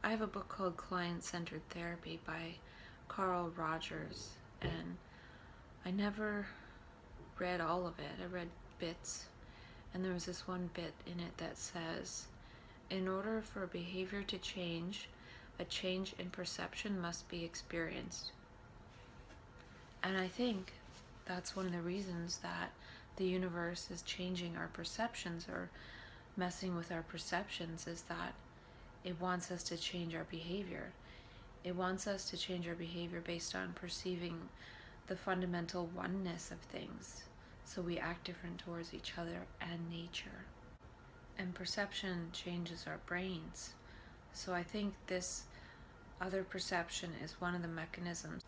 I have a book called Client-Centered Therapy by Carl Rogers, and I never read all of it. I read bits, and there was this one bit in it that says, in order for a behavior to change, a change in perception must be experienced. And I think that's one of the reasons that the universe is changing our perceptions or messing with our perceptions, is that it wants us to change our behavior. It wants us to change our behavior based on perceiving the fundamental oneness of things, so we act different towards each other and nature. And perception changes our brains. So I think this other perception is one of the mechanisms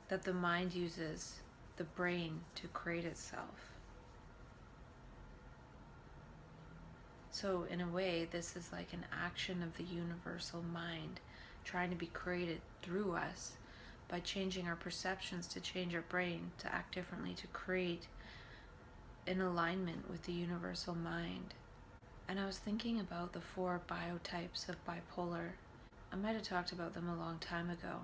that the mind uses the brain to create itself. So in a way, this is like an action of the universal mind trying to be created through us by changing our perceptions to change our brain to act differently, to create in alignment with the universal mind. And I was thinking about the 4 biotypes of bipolar. I might have talked about them a long time ago.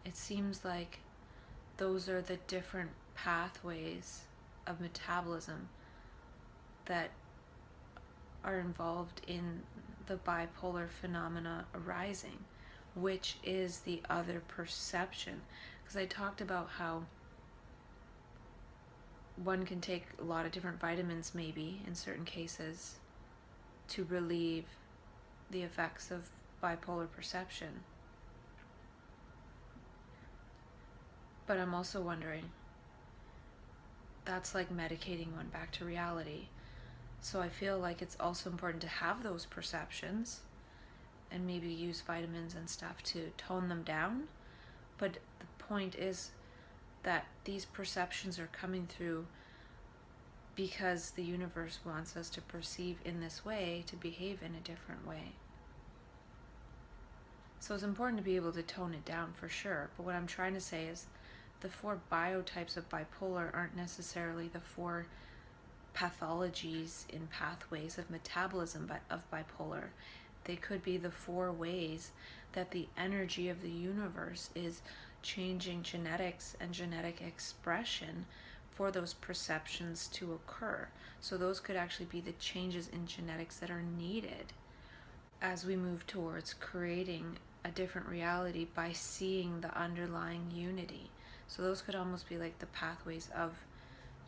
It seems like those are the different pathways of metabolism that are involved in the bipolar phenomena arising, which is the other perception. Because I talked about how one can take a lot of different vitamins, maybe in certain cases, to relieve the effects of bipolar perception. But I'm also wondering, that's like medicating one back to reality. So I feel like it's also important to have those perceptions and maybe use vitamins and stuff to tone them down. But the point is that these perceptions are coming through because the universe wants us to perceive in this way, to behave in a different way. So it's important to be able to tone it down for sure. But what I'm trying to say is the 4 biotypes of bipolar aren't necessarily the 4 pathologies in pathways of metabolism of bipolar. They could be the 4 ways that the energy of the universe is changing genetics and genetic expression for those perceptions to occur. So those could actually be the changes in genetics that are needed as we move towards creating a different reality by seeing the underlying unity. So those could almost be like the pathways of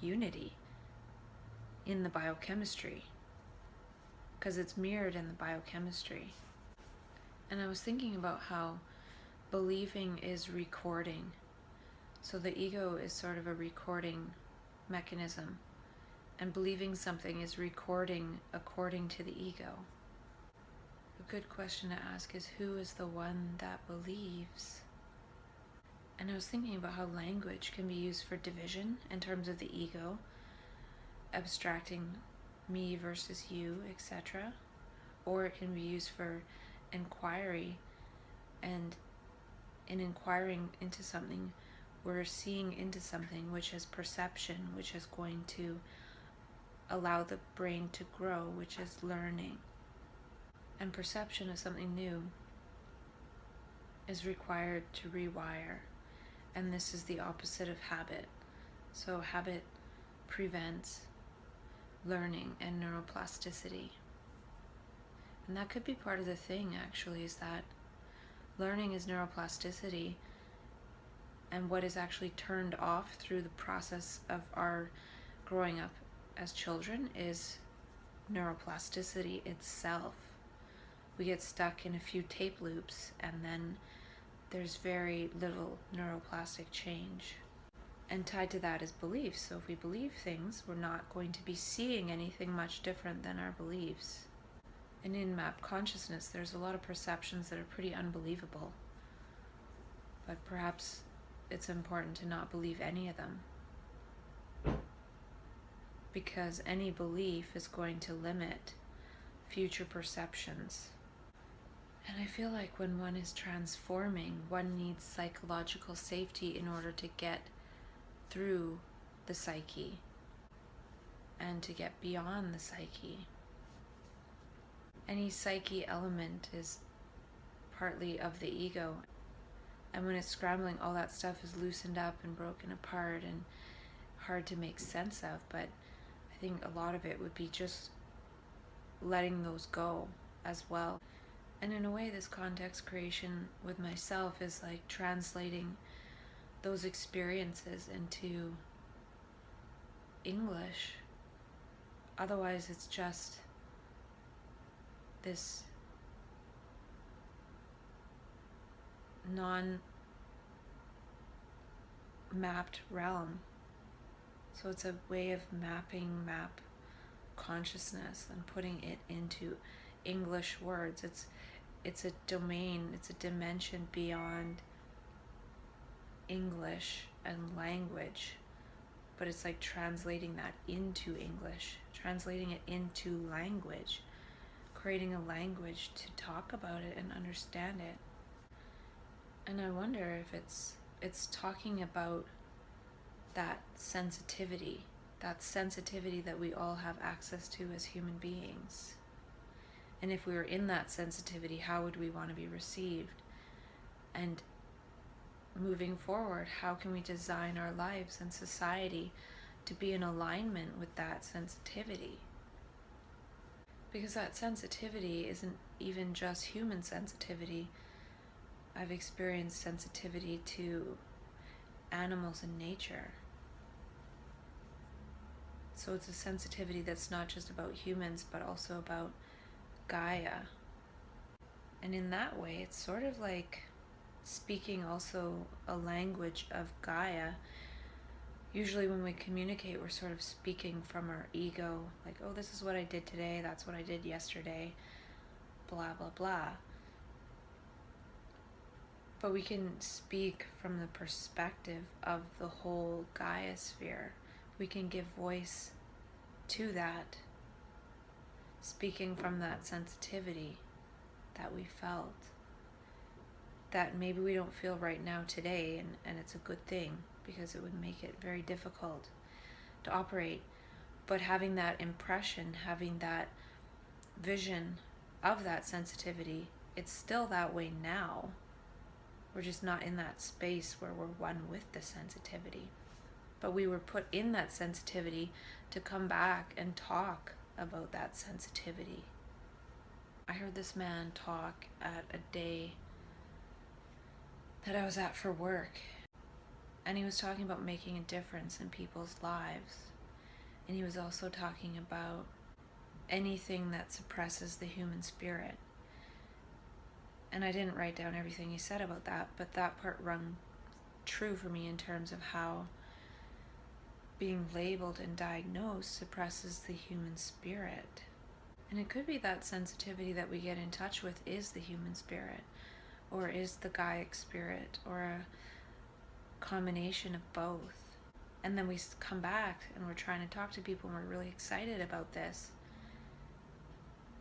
unity in the biochemistry, because it's mirrored in the biochemistry. And I was thinking about how believing is recording. So the ego is sort of a recording mechanism, and believing something is recording according to the ego. A good question to ask is, who is the one that believes? And I was thinking about how language can be used for division in terms of the ego, abstracting me versus you, etc. Or it can be used for inquiry, and in inquiring into something, we're seeing into something which is perception, which is going to allow the brain to grow, which is learning. And perception of something new is required to rewire. And this is the opposite of habit. So habit prevents learning and neuroplasticity. And that could be part of the thing, actually, is that learning is neuroplasticity, and what is actually turned off through the process of our growing up as children is neuroplasticity itself. We get stuck in a few tape loops, and then there's very little neuroplastic change. And tied to that is beliefs. So if we believe things, we're not going to be seeing anything much different than our beliefs. And in map consciousness, there's a lot of perceptions that are pretty unbelievable. But perhaps it's important to not believe any of them, because any belief is going to limit future perceptions. And I feel like when one is transforming, one needs psychological safety in order to get through the psyche and to get beyond the psyche. Any psyche element is partly of the ego. And when it's scrambling, all that stuff is loosened up and broken apart and hard to make sense of. But I think a lot of it would be just letting those go as well. And in a way, this context creation with myself is like translating those experiences into English. Otherwise, it's just this non-mapped realm. So it's a way of map consciousness and putting it into English words. It's a domain, it's a dimension beyond English and language, but it's like translating that into English, translating it into language, creating a language to talk about it and understand it. And I wonder if it's talking about that sensitivity that we all have access to as human beings. And if we were in that sensitivity, how would we want to be received? And moving forward, how can we design our lives and society to be in alignment with that sensitivity? Because that sensitivity isn't even just human sensitivity. I've experienced sensitivity to animals in nature. So it's a sensitivity that's not just about humans, but also about Gaia. And in that way, it's sort of like speaking also a language of Gaia. Usually when we communicate, we're sort of speaking from our ego, like, oh, this is what I did today, that's what I did yesterday, blah, blah, blah. But we can speak from the perspective of the whole Gaia sphere. We can give voice to that, speaking from that sensitivity that we felt, that maybe we don't feel right now today, and it's a good thing, because it would make it very difficult to operate. But having that impression, having that vision of that sensitivity, it's still that way now. We're just not in that space where we're one with the sensitivity. But we were put in that sensitivity to come back and talk about that sensitivity. I heard this man talk at a day that I was at for work, and he was talking about making a difference in people's lives. And he was also talking about anything that suppresses the human spirit. And I didn't write down everything he said about that, but that part rung true for me in terms of how being labeled and diagnosed suppresses the human spirit. And it could be that sensitivity that we get in touch with is the human spirit, or is the Gaiac spirit, or a combination of both. And then we come back and we're trying to talk to people and we're really excited about this,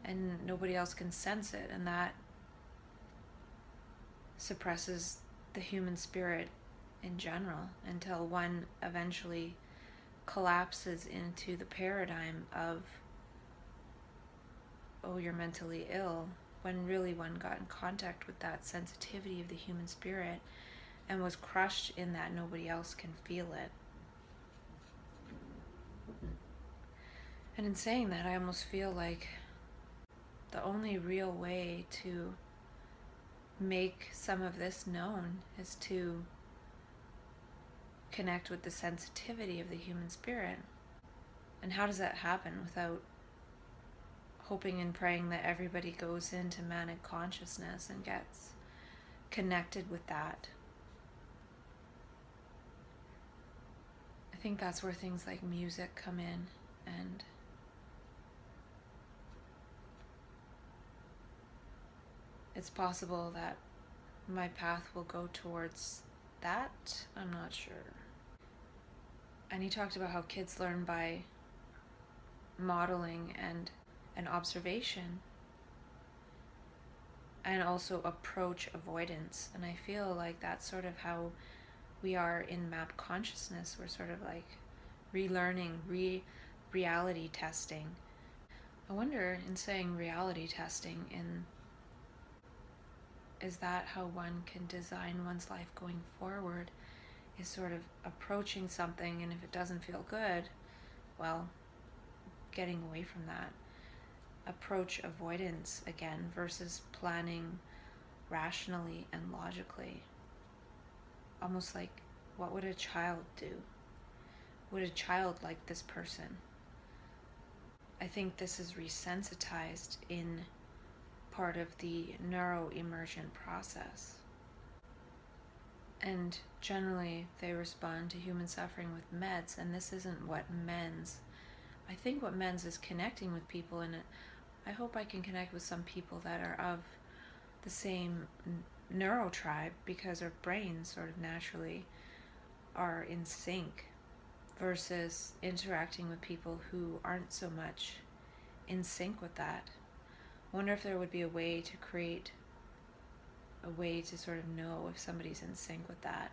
and nobody else can sense it, and that suppresses the human spirit in general until one eventually collapses into the paradigm of, oh, you're mentally ill, when really one got in contact with that sensitivity of the human spirit and was crushed in that nobody else can feel it. And in saying that, I almost feel like the only real way to make some of this known is to connect with the sensitivity of the human spirit. And how does that happen without hoping and praying that everybody goes into manic consciousness and gets connected with that? I think that's where things like music come in, and it's possible that my path will go towards that. I'm not sure. And he talked about how kids learn by modeling and observation, and also approach avoidance. And I feel like that's sort of how we are in map consciousness. We're sort of like relearning, reality testing. I wonder, in saying reality testing, is that how one can design one's life going forward, is sort of approaching something, and if it doesn't feel good, well, getting away from that. Approach avoidance again versus planning rationally and logically. Almost like, what would a child do? Would a child like this person? I think this is resensitized in part of the neuroemergent process. And generally, they respond to human suffering with meds, and this isn't what mends. I think what mends is connecting with people, and I hope I can connect with some people that are of the same neurotribe, because our brains sort of naturally are in sync, versus interacting with people who aren't so much in sync with that. I wonder if there would be a way to create a way to sort of know if somebody's in sync with that.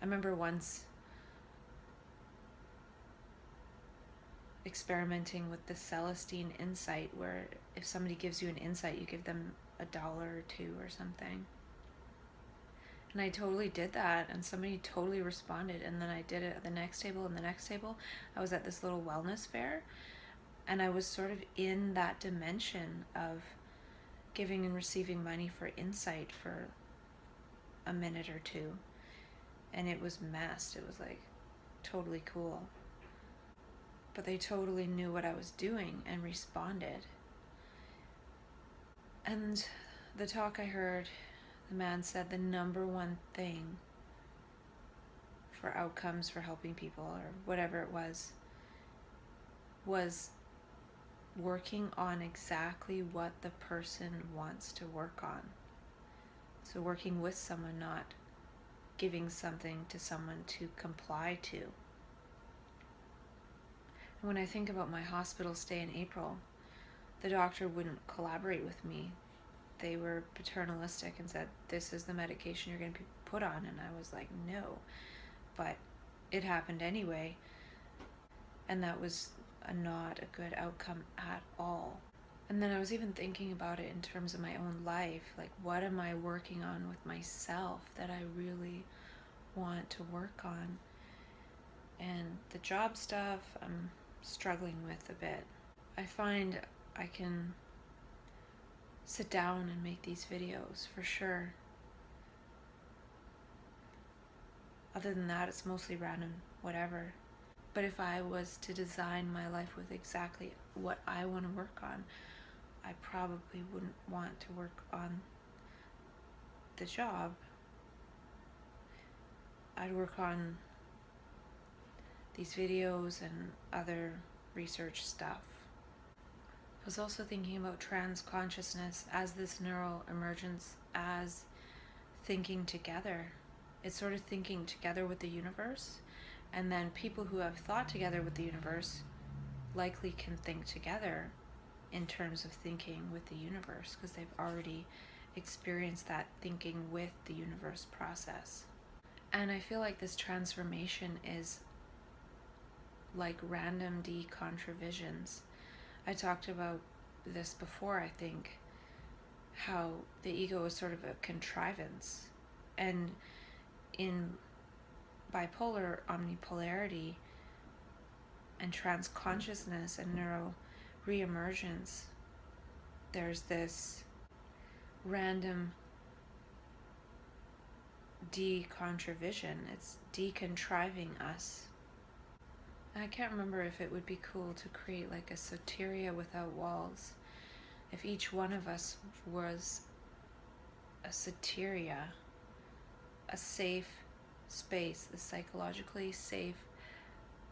I remember once experimenting with the Celestine insight, where if somebody gives you an insight, you give them $1 or $2 or something. And I totally did that, and somebody totally responded, and then I did it at the next table and the next table. I was at this little wellness fair, and I was sort of in that dimension of giving and receiving money for insight for a minute or two, and it was messed. It was like totally cool, but they totally knew what I was doing and responded. And the talk I heard, the man said the number one thing for outcomes, for helping people or whatever it was working on exactly what the person wants to work on. So working with someone, not giving something to someone to comply to. And when I think about my hospital stay in April, the doctor wouldn't collaborate with me. They were paternalistic and said, this is the medication you're going to be put on. And I was like, no. But it happened anyway. And that was not a good outcome at all. And then I was even thinking about it in terms of my own life. Like, what am I working on with myself that I really want to work on? And the job stuff I'm struggling with a bit. I find I can sit down and make these videos for sure. Other than that, it's mostly random, whatever. But if I was to design my life with exactly what I want to work on, I probably wouldn't want to work on the job. I'd work on these videos and other research stuff. I was also thinking about trans consciousness as this neural emergence, as thinking together. It's sort of thinking together with the universe, and then people who have thought together with the universe likely can think together in terms of thinking with the universe, because they've already experienced that thinking with the universe process. And I feel like this transformation is like random decontravisions. I talked about this before, I think, how the ego is sort of a contrivance. And in bipolar omnipolarity and trans consciousness and neuro reemergence, there's this random decontravision. It's decontriving us. I can't remember if it would be cool to create like a soteria without walls. If each one of us was a soteria, a safe space, a psychologically safe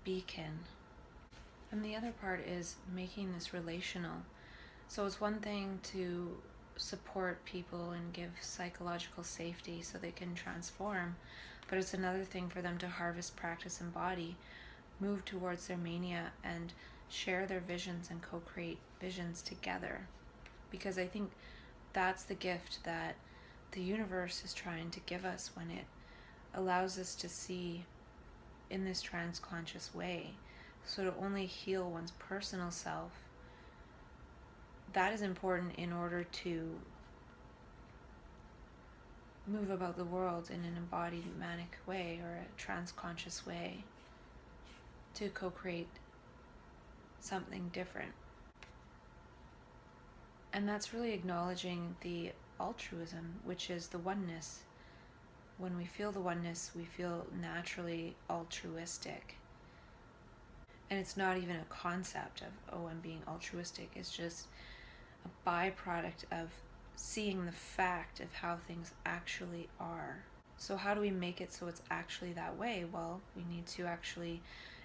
beacon. And the other part is making this relational. So it's one thing to support people and give psychological safety so they can transform, but it's another thing for them to harvest, practice, embody, move towards their mania, and share their visions and co-create visions together. Because I think that's the gift that the universe is trying to give us when it allows us to see in this trans-conscious way So to only heal one's personal self, that is important in order to move about the world in an embodied manic way or a trans-conscious way, to co-create something different. And that's really acknowledging the altruism, which is the oneness. When we feel the oneness, we feel naturally altruistic. And it's not even a concept of, oh, I'm being altruistic. It's just a byproduct of seeing the fact of how things actually are. So how do we make it so it's actually that way? Well, we need to actually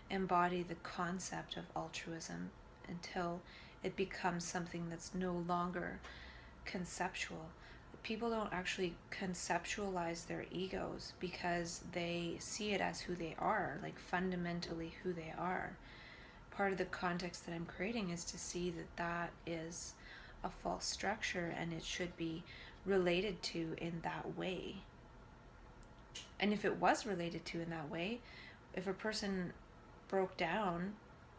embody the concept of altruism until it becomes something that's no longer conceptual. People don't actually conceptualize their egos because they see it as who they are, like fundamentally who they are. Part of the context that I'm creating is to see that that is a false structure and it should be related to in that way. And if it was related to in that way, if a person broke down,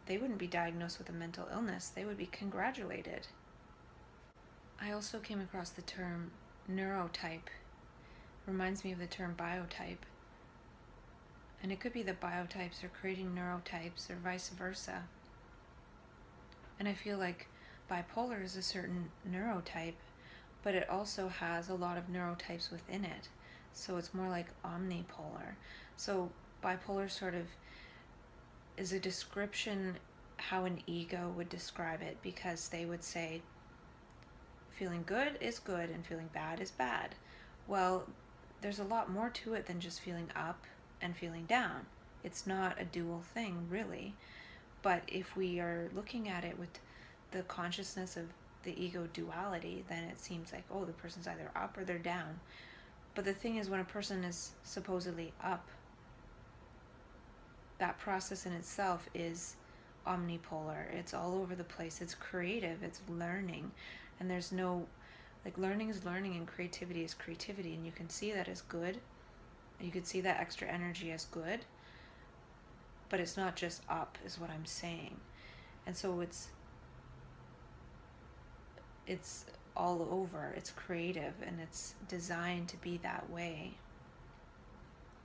they wouldn't be diagnosed with a mental illness, they would be congratulated. I also came across the term neurotype. Reminds me of the term biotype. And it could be that biotypes are creating neurotypes or vice versa. And I feel like bipolar is a certain neurotype, but it also has a lot of neurotypes within it. So it's more like omnipolar. So bipolar sort of is a description how an ego would describe it, because they would say feeling good is good and feeling bad is bad. Well, there's a lot more to it than just feeling up and feeling down. It's not a dual thing, really. But if we are looking at it with the consciousness of the ego duality, then it seems like, oh, the person's either up or they're down. But the thing is, when a person is supposedly up, that process in itself is omnipolar. It's all over the place. It's creative. It's learning. And there's no, like, learning is learning and creativity is creativity. And you can see that as good. You could see that extra energy as good. But it's not just up, is what I'm saying. And so it's all over. It's creative and it's designed to be that way.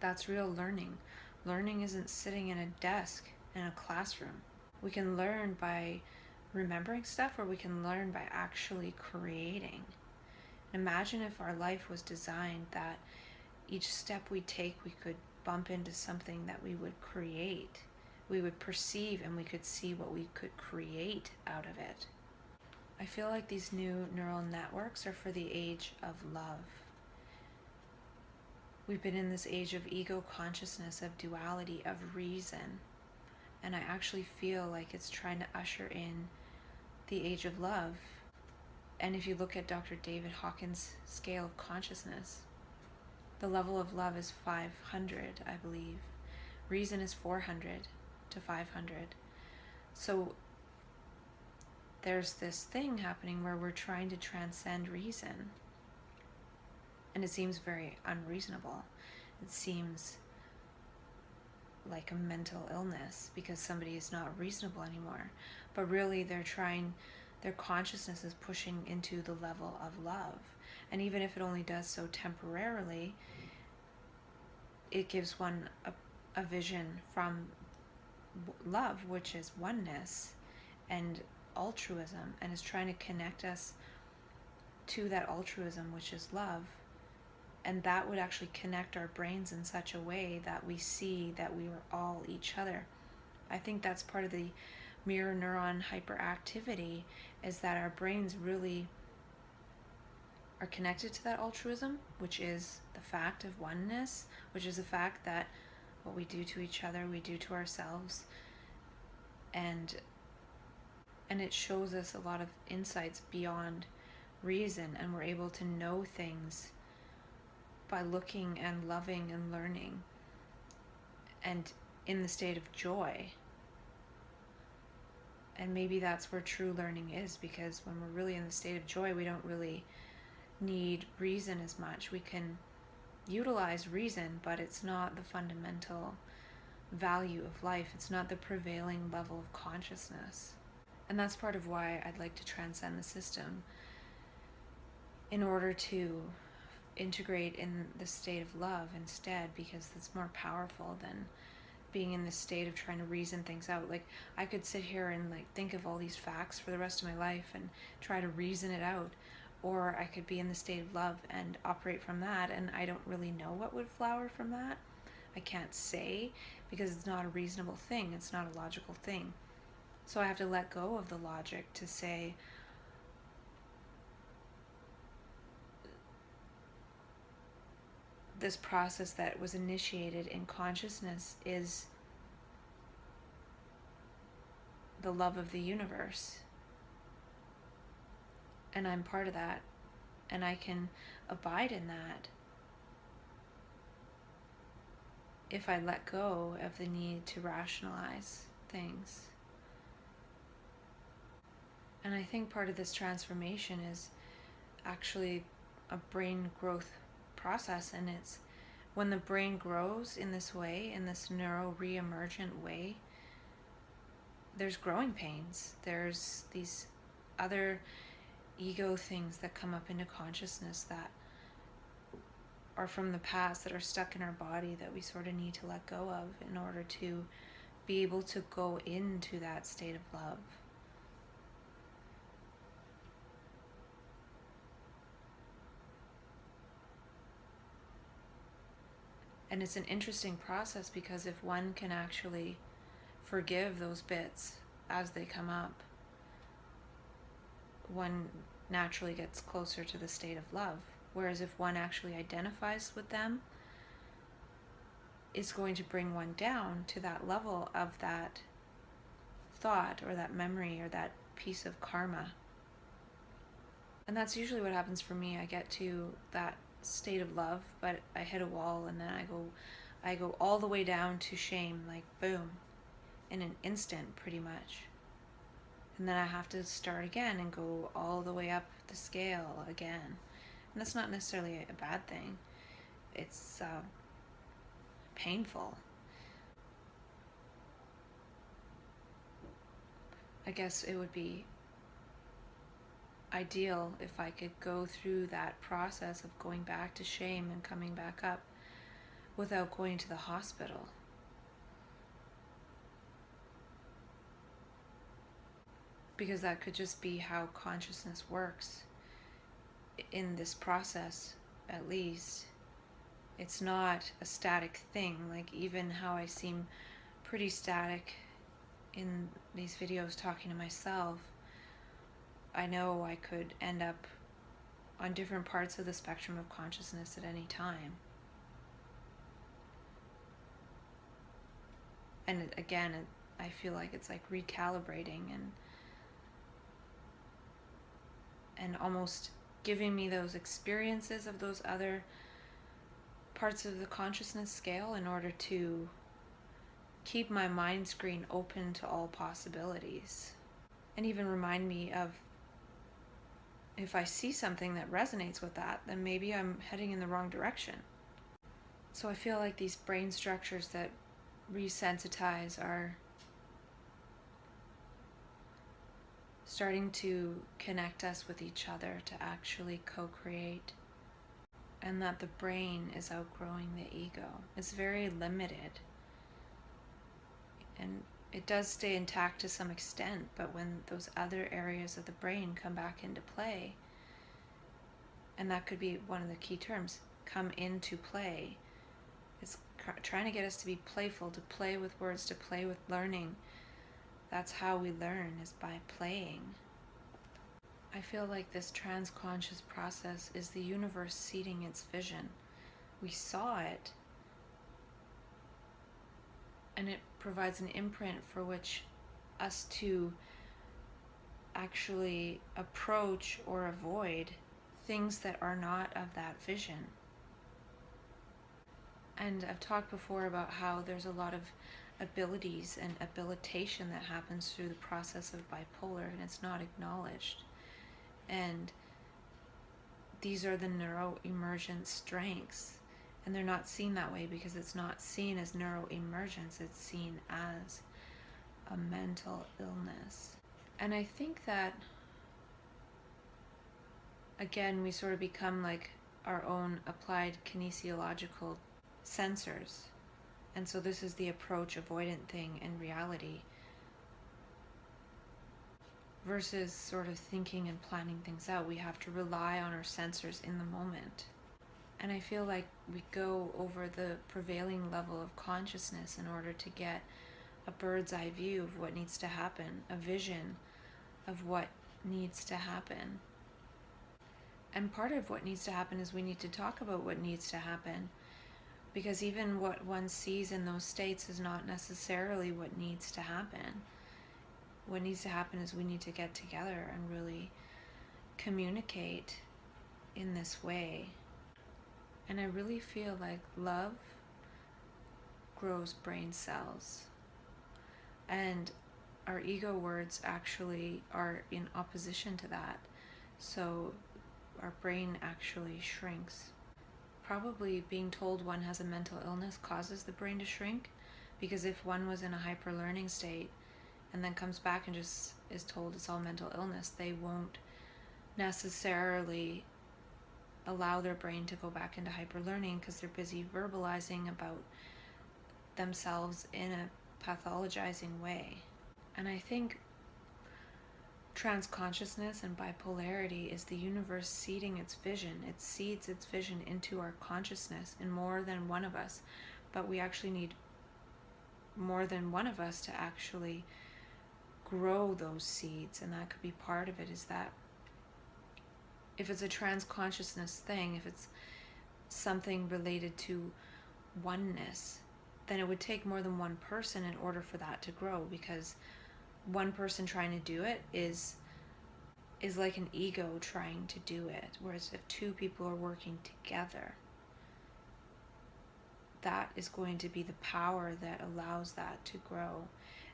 That's real learning. Learning isn't sitting in a desk in a classroom. We can learn by remembering stuff, or we can learn by actually creating. Imagine if our life was designed that each step we take, we could bump into something that we would create. We would perceive and we could see what we could create out of it. I feel like these new neural networks are for the age of love. We've been in this age of ego consciousness, of duality, of reason. And I actually feel like it's trying to usher in the age of love. And if you look at Dr. David Hawkins' scale of consciousness, the level of love is 500, I believe. Reason is 400 to 500. So there's this thing happening where we're trying to transcend reason. And it seems very unreasonable. It seems like a mental illness because somebody is not reasonable anymore. But really their consciousness is pushing into the level of love. And even if it only does so temporarily, it gives one a vision from love, which is oneness and altruism, and is trying to connect us to that altruism, which is love. And that would actually connect our brains in such a way that we see that we are all each other. I think that's part of the mirror neuron hyperactivity, is that our brains really are connected to that altruism, which is the fact of oneness, which is the fact that what we do to each other, we do to ourselves. And it shows us a lot of insights beyond reason, and we're able to know things by looking and loving and learning and in the state of joy. And maybe that's where true learning is, because when we're really in the state of joy, we don't really need reason as much. We can utilize reason, but it's not the fundamental value of life. It's not the prevailing level of consciousness. And that's part of why I'd like to transcend the system, in order to integrate in the state of love instead, because it's more powerful than being in this state of trying to reason things out. Like, I could sit here and like think of all these facts for the rest of my life and try to reason it out, or I could be in the state of love and operate from that, and I don't really know what would flower from that. I can't say, because it's not a reasonable thing, it's not a logical thing. So I have to let go of the logic to say, this process that was initiated in consciousness is the love of the universe. And I'm part of that. And I can abide in that if I let go of the need to rationalize things. And I think part of this transformation is actually a brain growth process, and it's when the brain grows in this way, in this neuro re-emergent way, there's growing pains. There's these other ego things that come up into consciousness that are from the past, that are stuck in our body, that we sort of need to let go of in order to be able to go into that state of love. And it's an interesting process, because if one can actually forgive those bits as they come up, one naturally gets closer to the state of love. Whereas if one actually identifies with them, it's going to bring one down to that level of that thought or that memory or that piece of karma. And that's usually what happens for me. I get to that state of love, but I hit a wall, and then I go all the way down to shame, like boom, in an instant pretty much. And then I have to start again and go all the way up the scale again. And that's not necessarily a bad thing. It's painful. I guess it would be ideal if I could go through that process of going back to shame and coming back up without going to the hospital. Because that could just be how consciousness works in this process, at least. It's not a static thing, like even how I seem pretty static in these videos talking to myself. I know I could end up on different parts of the spectrum of consciousness at any time. And again, I feel like it's like recalibrating and almost giving me those experiences of those other parts of the consciousness scale in order to keep my mind screen open to all possibilities. And even remind me of, if I see something that resonates with that, then maybe I'm heading in the wrong direction. So I feel like these brain structures that resensitize are starting to connect us with each other to actually co-create, and that the brain is outgrowing the ego. It's very limited, and it does stay intact to some extent, but when those other areas of the brain come back into play, and that could be one of the key terms, come into play, it's trying to get us to be playful, to play with words, to play with learning. That's how we learn, is by playing. I feel like this transconscious process is the universe seeding its vision. We saw it, and it provides an imprint for which us to actually approach or avoid things that are not of that vision. And I've talked before about how there's a lot of abilities and habilitation that happens through the process of bipolar, and it's not acknowledged. And these are the neuro-emergent strengths, And they're not seen that way because it's not seen as neuroemergence, it's seen as a mental illness. And I think that, again, we sort of become like our own applied kinesiological sensors. And so this is the approach avoidant thing in reality versus sort of thinking and planning things out. We have to rely on our sensors in the moment. And I feel like we go over the prevailing level of consciousness in order to get a bird's eye view of what needs to happen, a vision of what needs to happen. And part of what needs to happen is we need to talk about what needs to happen, because even what one sees in those states is not necessarily what needs to happen. What needs to happen is we need to get together and really communicate in this way. And I really feel like love grows brain cells. And our ego words actually are in opposition to that. So our brain actually shrinks. Probably being told one has a mental illness causes the brain to shrink, because if one was in a hyper learning state and then comes back and just is told it's all mental illness, they won't necessarily allow their brain to go back into hyper learning because they're busy verbalizing about themselves in a pathologizing way. And I think transconsciousness and bipolarity is the universe seeding its vision. It seeds its vision into our consciousness in more than one of us, but we actually need more than one of us to actually grow those seeds. And that could be part of it, is that if it's a transconsciousness thing, if it's something related to oneness, then it would take more than one person in order for that to grow, because one person trying to do it is like an ego trying to do it. Whereas if two people are working together, that is going to be the power that allows that to grow.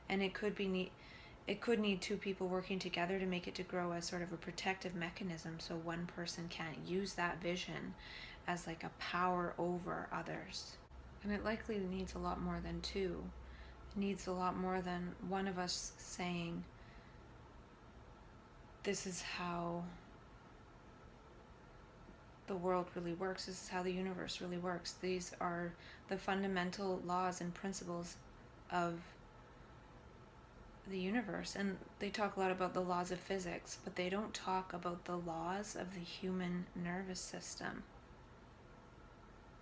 And it could need two people working together to make it to grow as sort of a protective mechanism, so one person can't use that vision as like a power over others. And it likely needs a lot more than two. It needs a lot more than one of us saying, this is how the world really works, this is how the universe really works, these are the fundamental laws and principles of the universe. And they talk a lot about the laws of physics, but they don't talk about the laws of the human nervous system.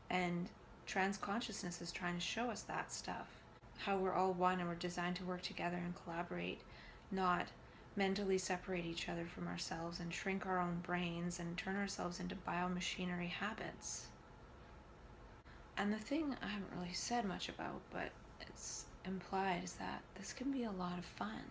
And transconsciousness is trying to show us that stuff, how we're all one and we're designed to work together and collaborate, not mentally separate each other from ourselves and shrink our own brains and turn ourselves into biomachinery habits. And the thing I haven't really said much about, but it's implied, is that this can be a lot of fun.